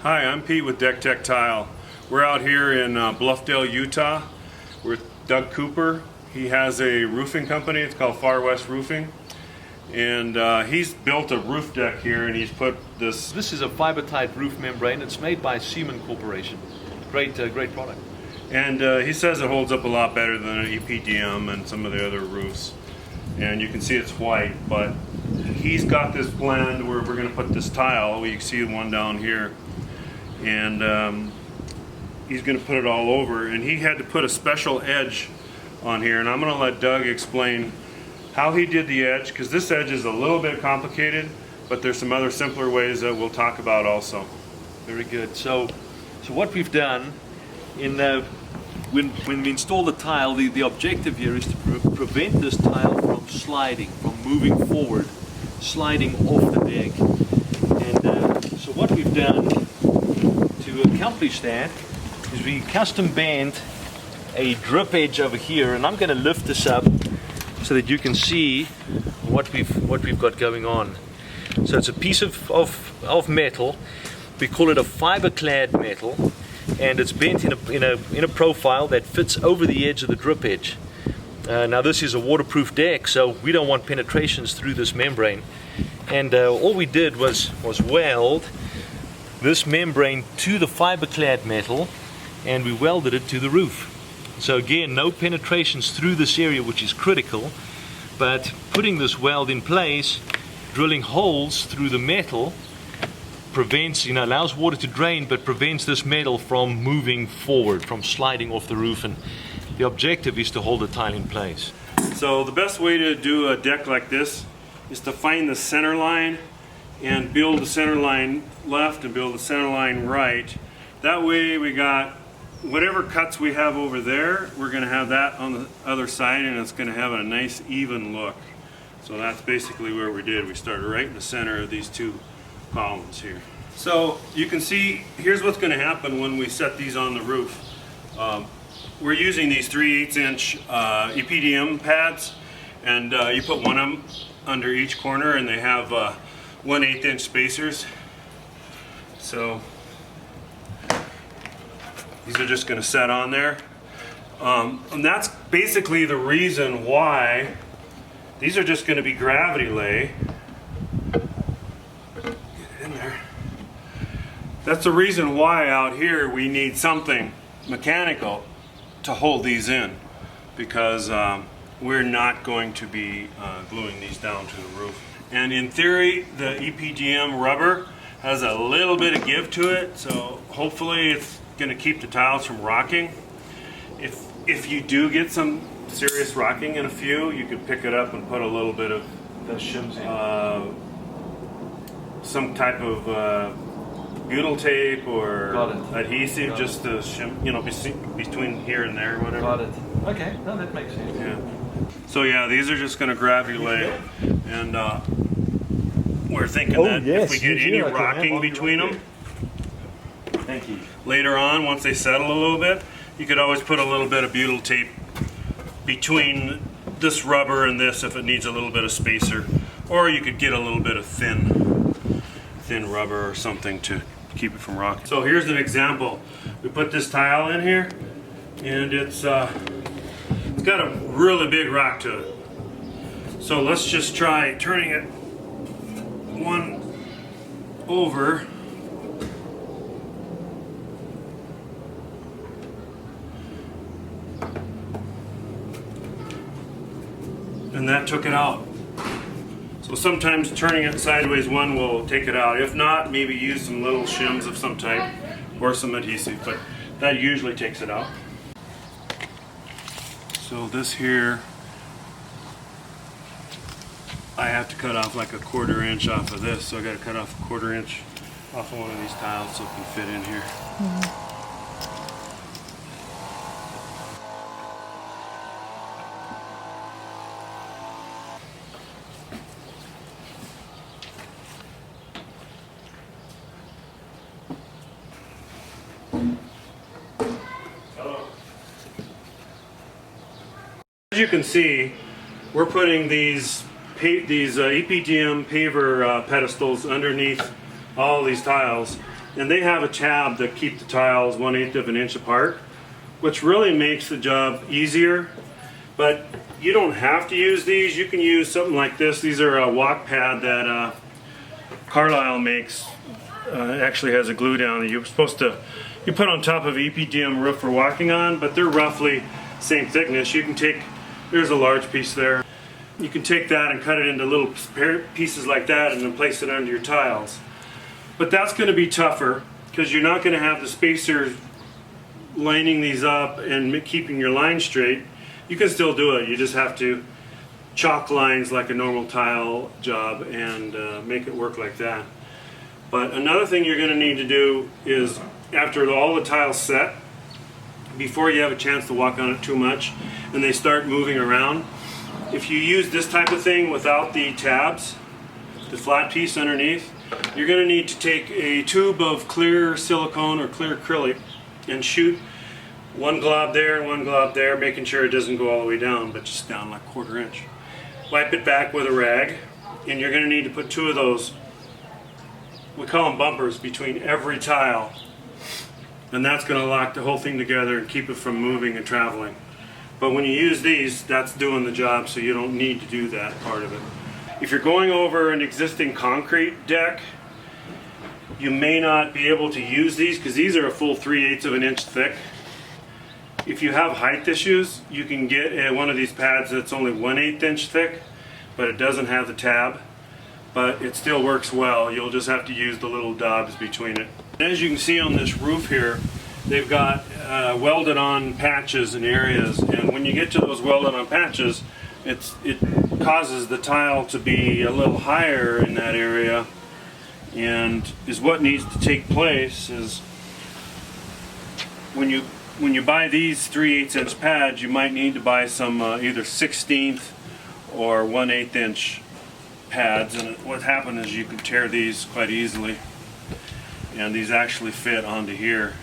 Hi, I'm Pete with DekTek Tile. We're out here in Bluffdale, Utah. We're with Doug Cooper. He has a roofing company. It's called Far West Roofing. And he's built a roof deck here, and he's put this... This is a fiber-type roof membrane. It's made by Siemens Corporation. Great product. And he says it holds up a lot better than an EPDM and some of the other roofs. And you can see it's white, but he's got this blend where we're going to put this tile. You can see one down here. And he's going to put it all over, and he had to put a special edge on here, and I'm going to let Doug explain how he did the edge, because this edge is a little bit complicated, but there's some other simpler ways that we'll talk about also. Very good. So what we've done in when we install the tile, the objective here is to prevent this tile from sliding, from moving forward, sliding off the deck. And so what we've done to accomplish that is we custom band a drip edge over here, and I'm going to lift this up so that you can see what we've got going on. So it's a piece of metal. We call it a fiber-clad metal, and it's bent in a profile that fits over the edge of the drip edge. Now this is a waterproof deck, so we don't want penetrations through this membrane. And all we did was weld this membrane to the fiber-clad metal, and we welded it to the roof. So again, no penetrations through this area, which is critical, but putting this weld in place, drilling holes through the metal, prevents, allows water to drain, but prevents this metal from moving forward, from sliding off the roof, and the objective is to hold the tile in place. So the best way to do a deck like this is to find the center line and build the center line left and build the center line right. That way we got whatever cuts we have over there, we're going to have that on the other side, and it's going to have a nice even look. So that's basically where we did. We started right in the center of these two columns here. So you can see, here's what's going to happen when we set these on the roof. We're using these 3/8" EPDM pads, and you put one of them under each corner, and they have 1/8" spacers. So these are just going to set on there, and that's basically the reason why these are just going to be gravity lay. Get it in there. That's the reason why out here we need something mechanical to hold these in, because we're not going to be gluing these down to the roof. And in theory, the EPDM rubber has a little bit of give to it, so hopefully it's going to keep the tiles from rocking. If you do get some serious rocking in a few, you could pick it up and put a little bit of some type of butyl tape or adhesive, just to shim, between here and there, whatever. Got it. Okay, no, that makes sense. Yeah. So yeah, these are just going to gravity lay, and we're thinking that if we get any rocking between them, thank you. Later on, once they settle a little bit, you could always put a little bit of butyl tape between this rubber and this if it needs a little bit of spacer, or you could get a little bit of thin rubber or something to keep it from rocking. So here's an example. We put this tile in here, and it's got a really big rock to it. So let's just try turning it one over. And that took it out. So sometimes turning it sideways one will take it out. If not, maybe use some little shims of some type or some adhesive, but that usually takes it out. So this here, I have to cut off like a 1/4 inch off of this, so I got to cut off a 1/4 inch off of one of these tiles so it can fit in here. As you can see, we're putting these EPDM paver pedestals underneath all these tiles, and they have a tab that keep the tiles 1/8 of an inch apart, which really makes the job easier. But you don't have to use these. You can use something like this. These are a walk pad that Carlisle makes. Actually has a glue down that you're supposed to you put on top of EPDM roof for walking on, but they're roughly same thickness. You can take, there's a large piece there. You can take that and cut it into little pieces like that and then place it under your tiles. But that's going to be tougher because you're not going to have the spacers lining these up and keeping your line straight. You can still do it. You just have to chalk lines like a normal tile job and make it work like that. But another thing you're going to need to do is, after all the tiles set, before you have a chance to walk on it too much and they start moving around, if you use this type of thing without the tabs, the flat piece underneath, you're going to need to take a tube of clear silicone or clear acrylic and shoot one glob there and one glob there, making sure it doesn't go all the way down, but just down like 1/4 inch. Wipe it back with a rag, and you're going to need to put 2 of those, we call them bumpers, between every tile, and that's going to lock the whole thing together and keep it from moving and traveling. But when you use these, that's doing the job, so you don't need to do that part of it. If you're going over an existing concrete deck, you may not be able to use these because these are a full 3/8 of an inch thick. If you have height issues, you can get one of these pads that's only 1/8 inch thick, but it doesn't have the tab, but it still works well. You'll just have to use the little dobs between it. As you can see on this roof here, they've got welded on patches in areas, and when you get to those welded on patches, it causes the tile to be a little higher in that area, and is what needs to take place is when you buy these 3/8 inch pads, you might need to buy some either 1/16 or 1/8 inch pads, and what happens is you can tear these quite easily, and these actually fit onto here.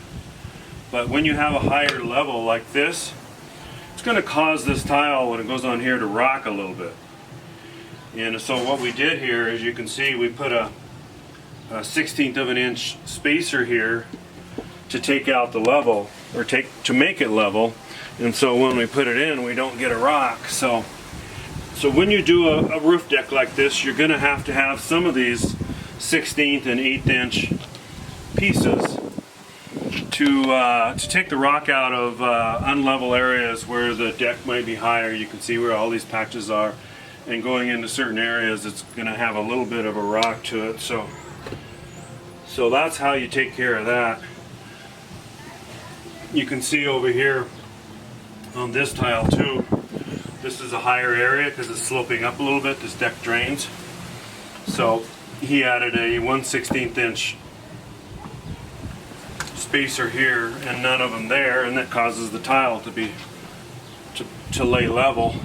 But when you have a higher level like this, it's going to cause this tile, when it goes on here, to rock a little bit. And so what we did here, as you can see, we put a 1/16 of an inch spacer here to take out the level, or to make it level, and so when we put it in, we don't get a rock. So when you do a roof deck like this, you're going to have some of these 1/16 and 1/8 inch pieces to take the rock out of unlevel areas where the deck might be higher. You can see where all these patches are, and going into certain areas, it's going to have a little bit of a rock to it. So that's how you take care of that. You can see over here on this tile too, this is a higher area because it's sloping up a little bit. This deck drains, so he added a 1/16 inch spacer here and none of them there, and that causes the tile to lay level,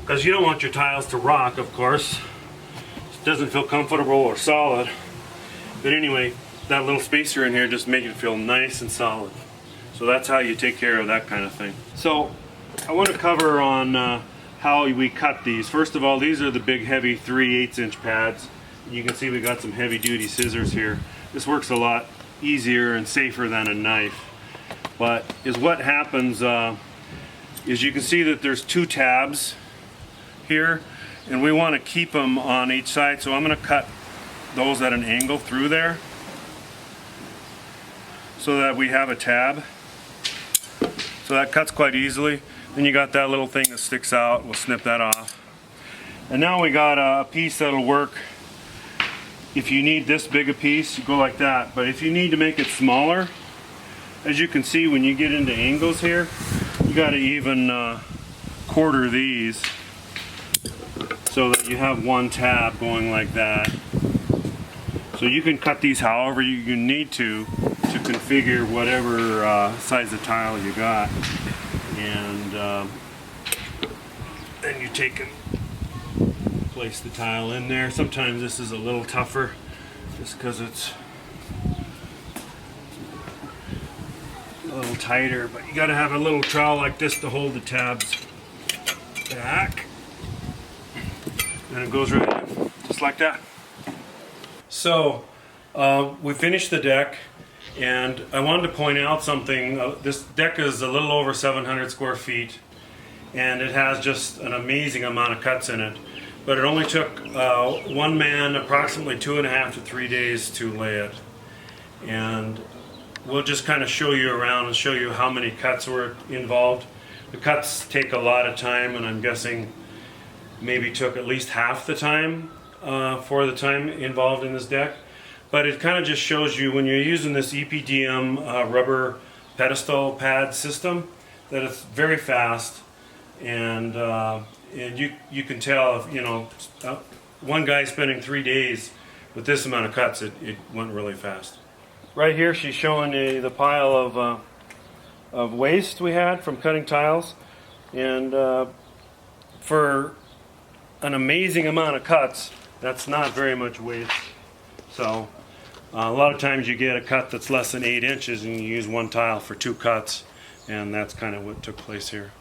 because you don't want your tiles to rock, of course. It doesn't feel comfortable or solid. But anyway, that little spacer in here just makes it feel nice and solid. So that's how you take care of that kind of thing. So I want to cover on how we cut these. First of all, these are the big heavy 3/8 inch pads. You can see we got some heavy duty scissors here. This works a lot easier and safer than a knife. But what happens is you can see that there's 2 tabs here, and we want to keep them on each side. So I'm going to cut those at an angle through there so that we have a tab. So that cuts quite easily. Then you got that little thing that sticks out. We'll snip that off. And now we got a piece that'll work. If you need this big a piece, you go like that. But if you need to make it smaller, as you can see when you get into angles here, you got to even quarter these so that you have one tab going like that. So you can cut these however you need to configure whatever size of tile you got. And then you take and place the tile in there. Sometimes this is a little tougher just because it's a little tighter, but you got to have a little trowel like this to hold the tabs back. And it goes right in, just like that. So We finished the deck, and I wanted to point out something. This deck is a little over 700 square feet, and it has just an amazing amount of cuts in it. But it only took one man approximately 2.5 to 3 days to lay it. And we'll just kind of show you around and show you how many cuts were involved. The cuts take a lot of time, and I'm guessing maybe took at least half the time for the time involved in this deck. But it kind of just shows you when you're using this EPDM rubber pedestal pad system that it's very fast, and you can tell if, you know, one guy spending 3 days with this amount of cuts, it went really fast. Right here she's showing the pile of waste we had from cutting tiles, and for an amazing amount of cuts, that's not very much waste. So a lot of times you get a cut that's less than 8 inches and you use one tile for 2 cuts, and that's kind of what took place here.